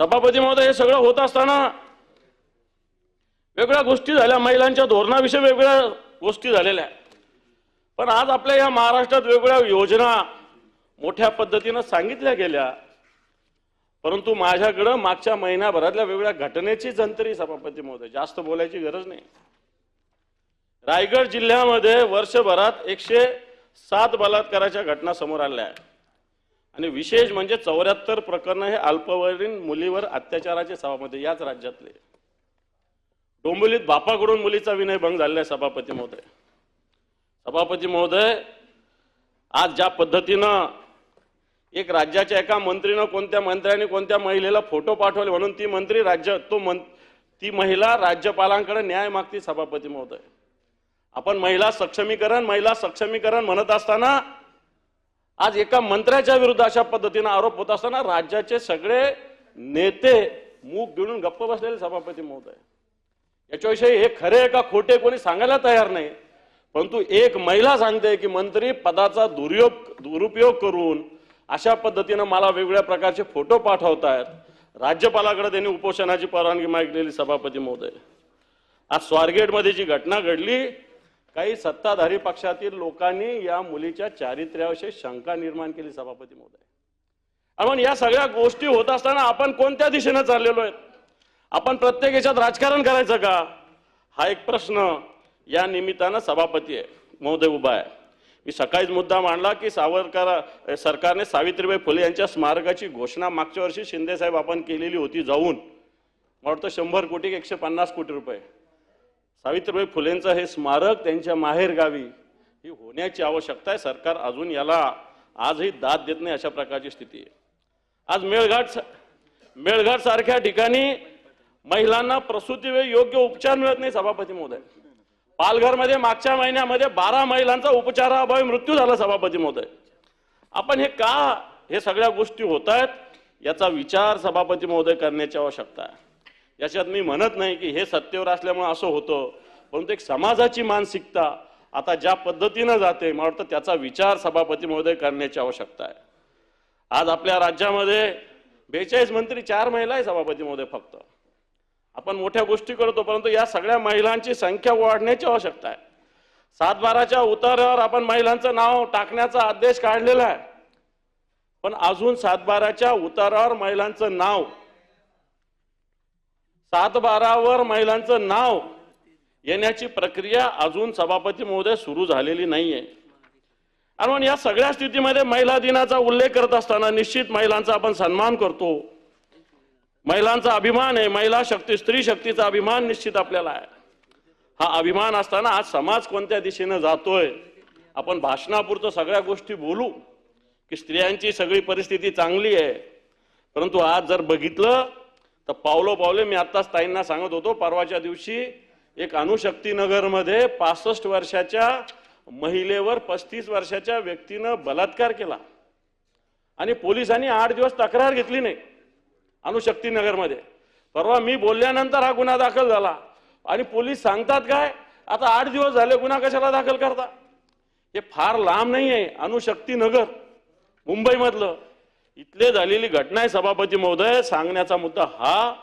सभापती महोदय, हे सगळं होत असताना वेगळ्या गोष्टी झाल्या, महिलांच्या धोरणाविषयी वेगळ्या गोष्टी झालेल्या. पण आज आपल्या या महाराष्ट्रात वेगवेगळ्या योजना मोठ्या पद्धतीने सांगितल्या गेल्या, परंतु माझ्याकडे मागच्या महिन्याभरातल्या वेगवेगळ्या घटनेची जंत्री सभापती महोदय, जास्त बोलायची गरज नाही. रायगड जिल्ह्यामध्ये वर्षभरात 107 बलात्काराच्या घटना समोर आल्या आहेत आणि विशेष म्हणजे 74 प्रकरण हे अल्पवयीन मुलीवर अत्याचाराचे सभापती याच राज्यातले. डोंबिवलीत बापाकडून मुलीचा विनयभंग झालेला आहे सभापती महोदय. सभापती महोदय, आज ज्या पद्धतीनं एक राज्याच्या एका मंत्रीनं कोणत्या मंत्र्याने कोणत्या महिलेला फोटो पाठवले म्हणून ती मंत्री ती महिला राज्यपालांकडे न्याय मागती सभापती महोदय. आपण महिला सक्षमीकरण म्हणत असताना आज एका मंत्र्याच्या विरुद्ध अशा पद्धतीने आरोप होत असताना राज्याचे सगळे नेते मूग गिळून गप्प बसलेले सभापती महोदय. याच्याविषयी हे खरे का खोटे कोणी सांगायला तयार नाही, परंतु एक महिला सांगते की मंत्री पदाचा दुरुपयोग करून अशा पद्धतीने मला वेगवेगळ्या प्रकारचे फोटो पाठवतायत. राज्यपालाकडे त्यांनी उपोषणाची परवानगी मागितलेली सभापती महोदय. आज स्वारगेटमध्ये जी घटना घडली, काही सत्ताधारी पक्षातील लोकांनी या मुलीच्या चारित्र्याविषयी शंका निर्माण केली सभापती महोदय. आपण या सगळ्या गोष्टी होत असताना आपण कोणत्या दिशेने चाललेलो आहेत? आपण प्रत्येक याच्यात राजकारण करायचं का? हा एक प्रश्न या निमित्तानं सभापती महोदय उभा आहे. मी सकाळीच मुद्दा मांडला की सरकारने सावित्रीबाई फुले यांच्या स्मारकाची घोषणा मागच्या वर्षी शिंदे साहेब आपण केलेली होती, जाऊन मला वाटतं 100 कोटी 150 कोटी रुपये. सावित्रीबाई फुलेंचं हे स्मारक त्यांच्या माहेर गावी ही होण्याची आवश्यकता आहे. सरकार अजून याला आजही दाद देत नाही, अशा प्रकारची स्थिती आहे. आज मेळघाट सारख्या ठिकाणी महिलांना प्रसूतीवेळी योग्य उपचार मिळत नाही सभापती महोदय. पालघरमध्ये मागच्या महिन्यामध्ये 12 महिलांचा उपचाराअभावी मृत्यू झाला सभापती महोदय. आपण हे सगळ्या गोष्टी होत आहेत याचा विचार सभापती महोदय करण्याची आवश्यकता आहे. याच्यात मी म्हणत नाही की हे सत्तेवर असल्यामुळे असं होतं, परंतु एक समाजाची मानसिकता आता ज्या पद्धतीनं जाते, मला वाटतं त्याचा विचार सभापती महोदय करण्याची आवश्यकता आहे. आज आपल्या राज्यामध्ये 42 मंत्री 4 महिला आहे सभापती महोदय फक्त. आपण मोठ्या गोष्टी करतो, परंतु या सगळ्या महिलांची संख्या वाढण्याची आवश्यकता आहे. 7-12च्या उतारावर आपण महिलांचं नाव टाकण्याचा आदेश काढलेला आहे, पण अजून 7-12च्या उतारावर महिलांचं नाव 7-12वर महिलांचं नाव येण्याची प्रक्रिया अजून सभापती महोदय सुरू झालेली नाहीये. आणि या सगळ्या स्थितीमध्ये महिला दिनाचा उल्लेख करत असताना निश्चित महिलांचा आपण सन्मान करतो, महिलांचा अभिमान आहे, महिला शक्ती स्त्री शक्तीचा अभिमान निश्चित आपल्याला आहे. हा अभिमान असताना आज समाज कोणत्या दिशेने जातोय, आपण भाषणापुरतं सगळ्या गोष्टी बोलू की स्त्रियांची सगळी परिस्थिती चांगली आहे, परंतु आज जर बघितलं तर पावलोपावले मी आत्ताच ताईंना सांगत होतो, परवाच्या दिवशी एक अणुशक्तीनगरमध्ये 65 वर्षाच्या महिलेवर 35 वर्षाच्या व्यक्तीनं बलात्कार केला आणि पोलिसांनी 8 दिवस तक्रार घेतली नाही अणुशक्तीनगरमध्ये. परवा मी बोलल्यानंतर हा गुन्हा दाखल झाला आणि पोलीस सांगतात काय, आता 8 दिवस झाले गुन्हा कशाला दाखल करता? हे फार लांब नाही आहे, अणुशक्तीनगर मुंबईमधलं इथले झालेली घटना आहे सभापती महोदय. सांगण्याचा मुद्दा हा